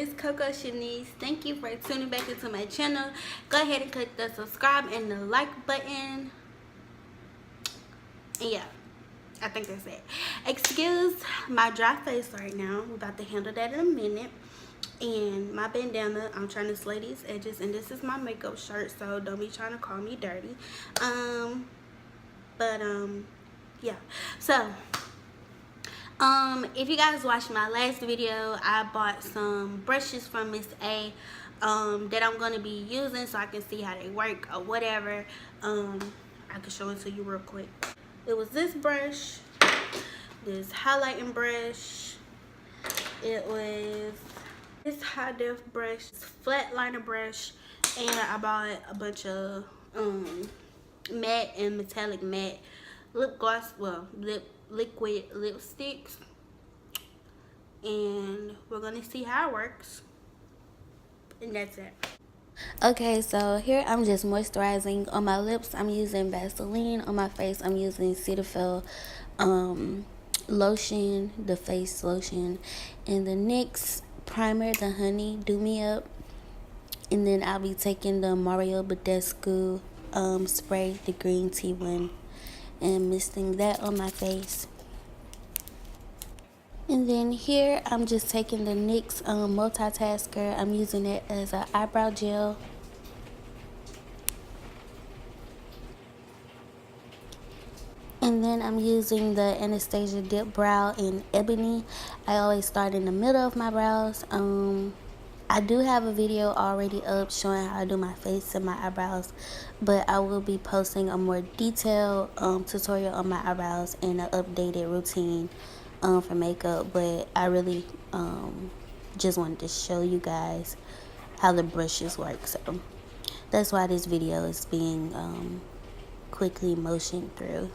it's Coco Shanice. Thank you for tuning back into my channel. Go ahead and click the subscribe and the like button. And yeah, I think that's it. Excuse my dry face right now. We're about to handle that in a minute. And my bandana, I'm trying to slay these edges. And this is my makeup shirt, so don't be trying to call me dirty. Yeah. So if you guys watched my last video, I bought some brushes from Miss A that I'm going to be using so I can see how they work or whatever. I can show it to you real quick. It was this brush, this highlighting brush, it was this high def brush, this flat liner brush, and I bought a bunch of matte and metallic matte lip gloss, well, liquid lipsticks, and we're gonna see how it works, and that's it. Okay, so here I'm just moisturizing. On my lips I'm using Vaseline. On my face I'm using Cetaphil lotion, the face lotion, and the NYX primer, the Honey Do Me Up. And then I'll be taking the Mario Badescu spray, the green tea one, and misting that on my face. And then here I'm just taking the NYX multitasker. I'm using it as an eyebrow gel. And then I'm using the Anastasia Dip Brow in Ebony. I always start in the middle of my brows. I do have a video already up showing how I do my face and my eyebrows, but I will be posting a more detailed tutorial on my eyebrows and an updated routine for makeup. But I really just wanted to show you guys how the brushes work, so that's why this video is being quickly motioned through.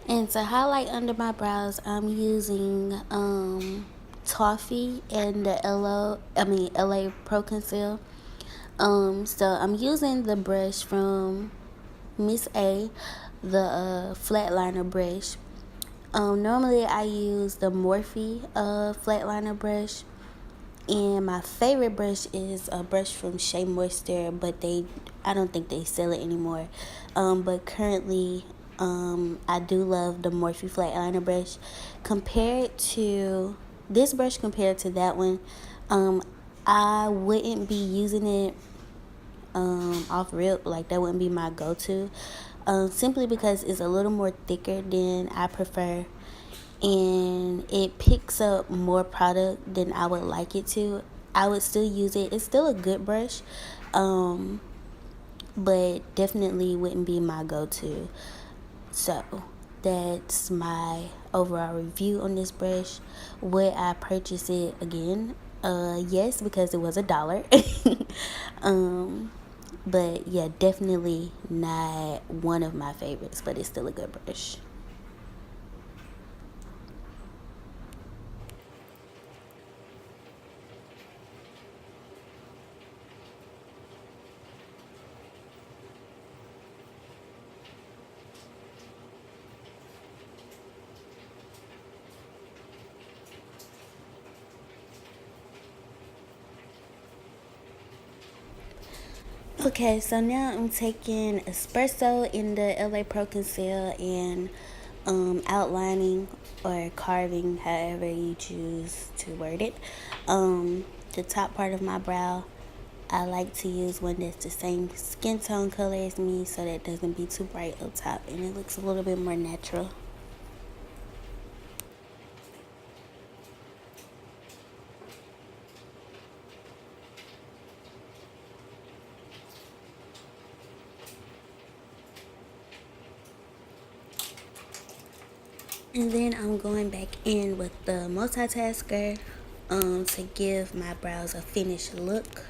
And to highlight under my brows, I'm using Toffee and the LA Pro Conceal. So I'm using the brush from Miss A, the flat liner brush. Normally I use the Morphe flat liner brush, and my favorite brush is a brush from Shea Moisture, but I don't think they sell it anymore. But currently I do love the Morphe flat liner brush. Compared to this brush, compared to that one, I wouldn't be using it off rip. Like, that wouldn't be my go-to, simply because it's a little more thicker than I prefer, and it picks up more product than I would like it to. I would still use it. It's still a good brush, but definitely wouldn't be my go-to. So that's my overall review on this brush. Would I purchase it again? Yes, because it was $1. But yeah, definitely not one of my favorites, but it's still a good brush. Okay, so now I'm taking espresso in the LA Pro Conceal and outlining or carving, however you choose to word it, the top part of my brow. I like to use one that's the same skin tone color as me, so that it doesn't be too bright up top and it looks a little bit more natural. And then I'm going back in with the multitasker to give my brows a finished look.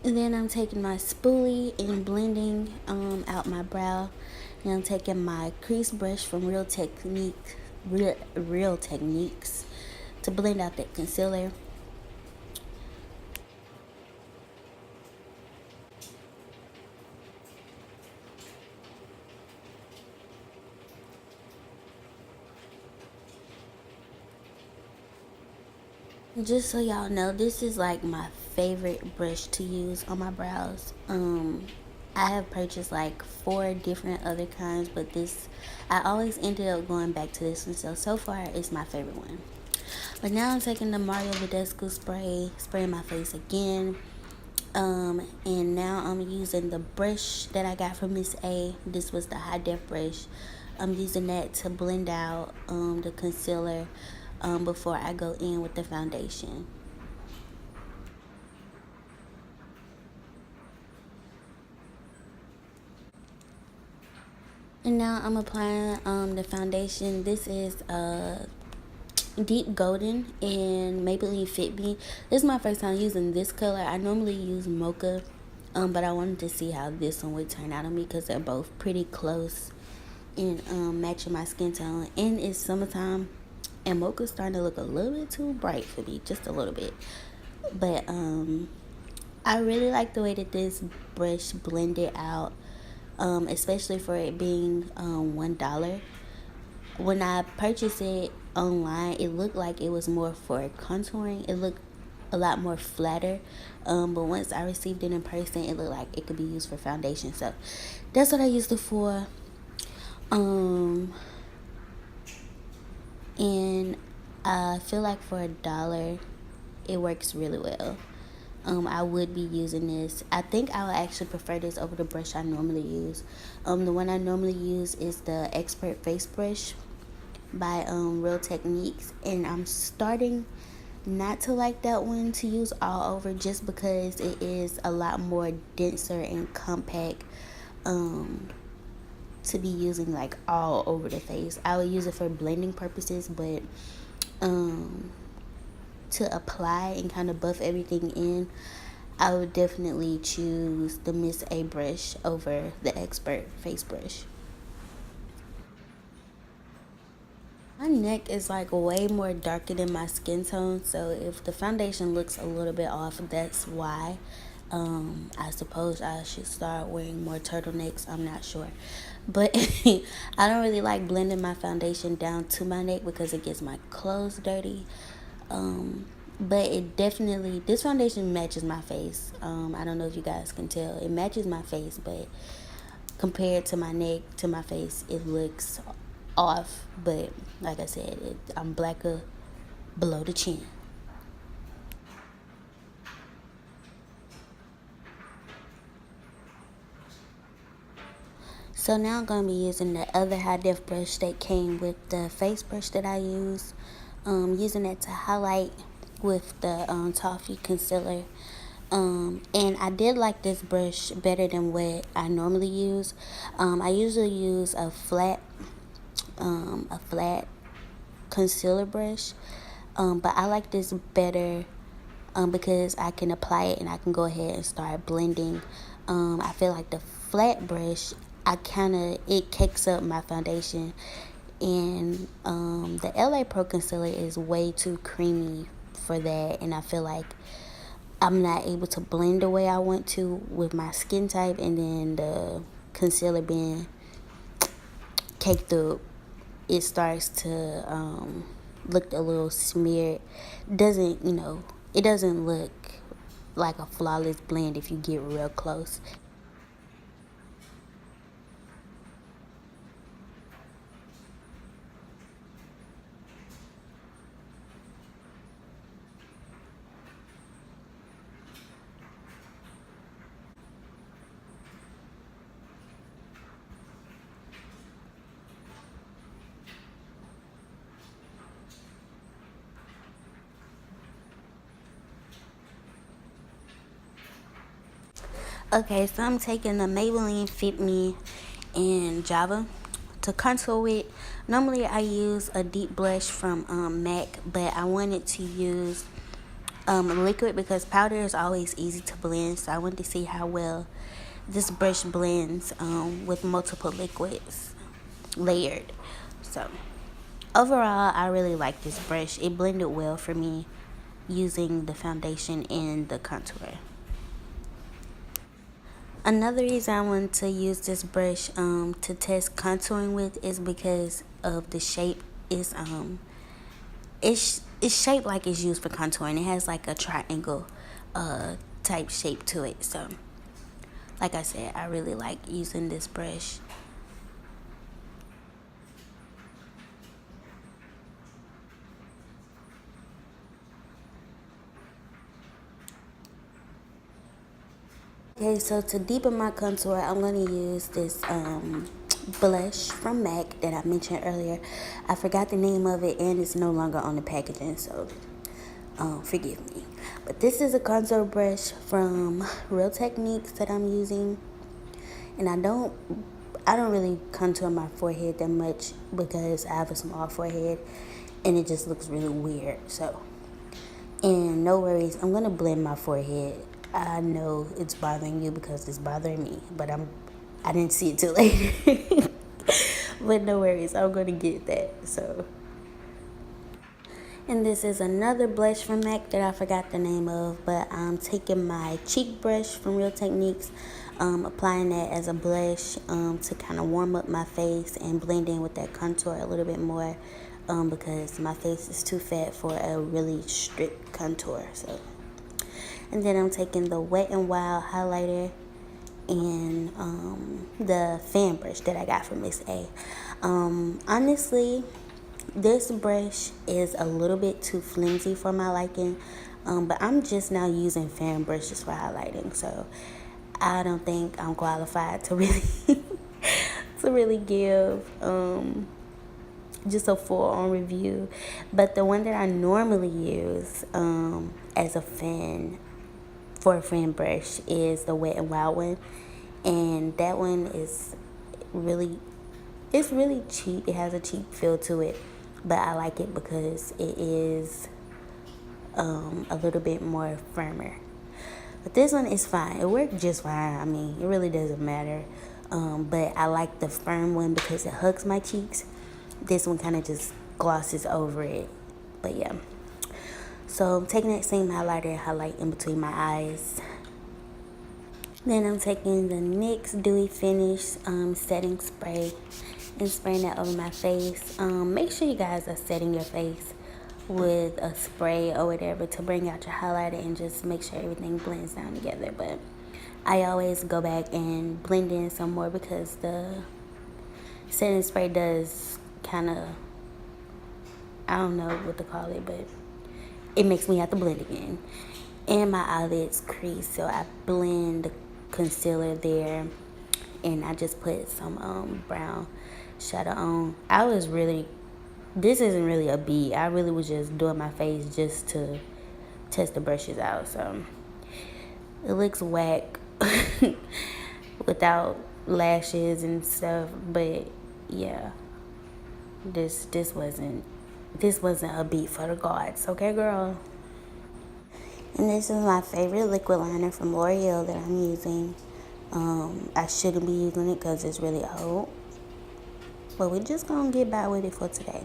And then I'm taking my spoolie and blending out my brow. And I'm taking my crease brush from Real Techniques to blend out that concealer. Just so y'all know, this is like my favorite brush to use on my brows. I have purchased like 4 different other kinds, but this, I always ended up going back to this one. So far, it's my favorite one. But now I'm taking the Mario Badescu spray, spraying my face again. And now I'm using the brush that I got from Miss A. This was the high def brush. I'm using that to blend out the concealer before I go in with the foundation. And now I'm applying the foundation. This is Deep Golden in Maybelline Fit Me. This is my first time using this color. I normally use Mocha, but I wanted to see how this one would turn out on me because they're both pretty close and matching my skin tone. And it's summertime, and Mocha's starting to look a little bit too bright for me, just a little bit. But I really like the way that this brush blended out, especially for it being $1. When I purchased it online, it looked like it was more for contouring. It looked a lot more flatter, but once I received it in person, it looked like it could be used for foundation. So that's what I used it for. And I feel like for $1, it works really well. I would be using this. I think I would actually prefer this over the brush I normally use. The one I normally use is the Expert Face Brush by Real Techniques, and I'm starting not to like that one to use all over just because it is a lot more denser and compact to be using like all over the face. I would use it for blending purposes, but to apply and kind of buff everything in, I would definitely choose the Miss A brush over the Expert Face Brush. My neck is like way more darker than my skin tone, so if the foundation looks a little bit off, that's why. I suppose I should start wearing more turtlenecks. I'm not sure, but I don't really like blending my foundation down to my neck because it gets my clothes dirty. But it definitely, this foundation matches my face. I don't know if you guys can tell, it matches my face, but compared to my neck to my face, it looks off. But like I said, I'm blacker below the chin. So now I'm going to be using the other high def brush that came with the face brush that I use. Using it to highlight with the Toffee concealer. And I did like this brush better than what I normally use. I usually use a flat concealer brush, but I like this better because I can apply it and I can go ahead and start blending. I feel like the flat brush, it cakes up my foundation, and the LA Pro concealer is way too creamy for that, and I feel like I'm not able to blend the way I want to with my skin type, and then the concealer being caked up, it starts to look a little smeared. It doesn't look like a flawless blend if you get real close. Okay, so I'm taking the Maybelline Fit Me in Java to contour with. Normally I use a deep blush from MAC, but I wanted to use liquid because powder is always easy to blend. So I wanted to see how well this brush blends with multiple liquids layered. So overall, I really like this brush. It blended well for me using the foundation and the contour. Another reason I wanted to use this brush to test contouring with is because of the shape. It's shaped like it's used for contouring. It has like a triangle type shape to it. So like I said, I really like using this brush. Okay, so to deepen my contour, I'm going to use this blush from MAC that I mentioned earlier. I forgot the name of it and it's no longer on the packaging, so forgive me. But this is a contour brush from Real Techniques that I'm using. And I don't really contour my forehead that much because I have a small forehead and it just looks really weird. So, and no worries, I'm going to blend my forehead. I know it's bothering you because it's bothering me, but I didn't see it till later. But no worries, I'm going to get that. So, and this is another blush from MAC that I forgot the name of, but I'm taking my cheek brush from Real Techniques, applying that as a blush to kind of warm up my face and blend in with that contour a little bit more because my face is too fat for a really strict contour. So, and then I'm taking the Wet n Wild highlighter and the fan brush that I got from Miss A. Honestly, this brush is a little bit too flimsy for my liking, but I'm just now using fan brushes for highlighting, so I don't think I'm qualified to really give just a full-on review. But the one that I normally use as a fan for a fan brush is the Wet n Wild one, and that one is really cheap. It has a cheap feel to it, but I like it because it is a little bit more firmer. But this one is fine. It worked just fine. I mean, it really doesn't matter. But I like the firm one because it hugs my cheeks. This one kind of just glosses over it. But yeah. So I'm taking that same highlighter and highlight in between my eyes. Then I'm taking the NYX Dewy Finish setting spray and spraying that over my face. Make sure you guys are setting your face with a spray or whatever to bring out your highlighter and just make sure everything blends down together. But I always go back and blend in some more because the setting spray does kind of, I don't know what to call it, but it makes me have to blend again. And my eyelids crease, so I blend concealer there and I just put some brown shadow on. This isn't really a beat. I really was just doing my face just to test the brushes out. So it looks whack without lashes and stuff. But yeah, this wasn't a beat for the gods. Okay, girl. And this is my favorite liquid liner from L'Oreal that I'm using. I shouldn't be using it because it's really old, but we're just gonna get by with it for today.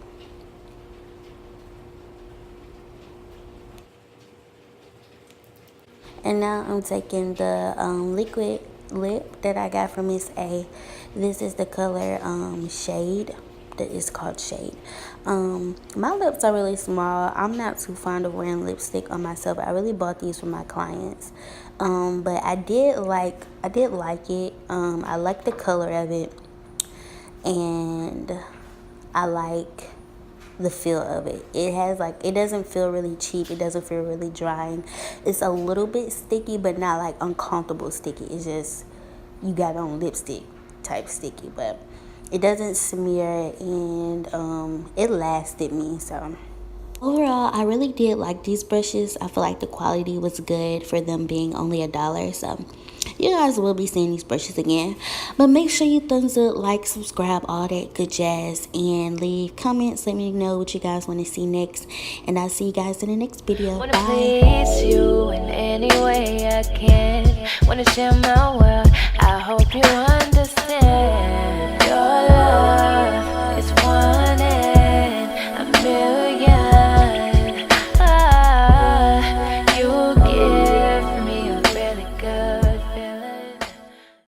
And now I'm taking the liquid lip that I got from Miss A. This is the color Shade. That is called Shade. My lips are really small. I'm not too fond of wearing lipstick on myself. I really bought these for my clients. But I did like it. I like the color of it. And I like the feel of it. It doesn't feel really cheap. It doesn't feel really drying. It's a little bit sticky, but not like uncomfortable sticky. It's just you got on lipstick type sticky, but it doesn't smear, and it lasted me. So Overall, I really did like these brushes. I feel like the quality was good for them being only $1. So you guys will be seeing these brushes again. But make sure you thumbs up, like, subscribe, all that good jazz, and leave comments. Let me know what you guys want to see next. And I'll see you guys in the next video. Wanna Bye. please you in any way I can. Wanna share my world. I hope you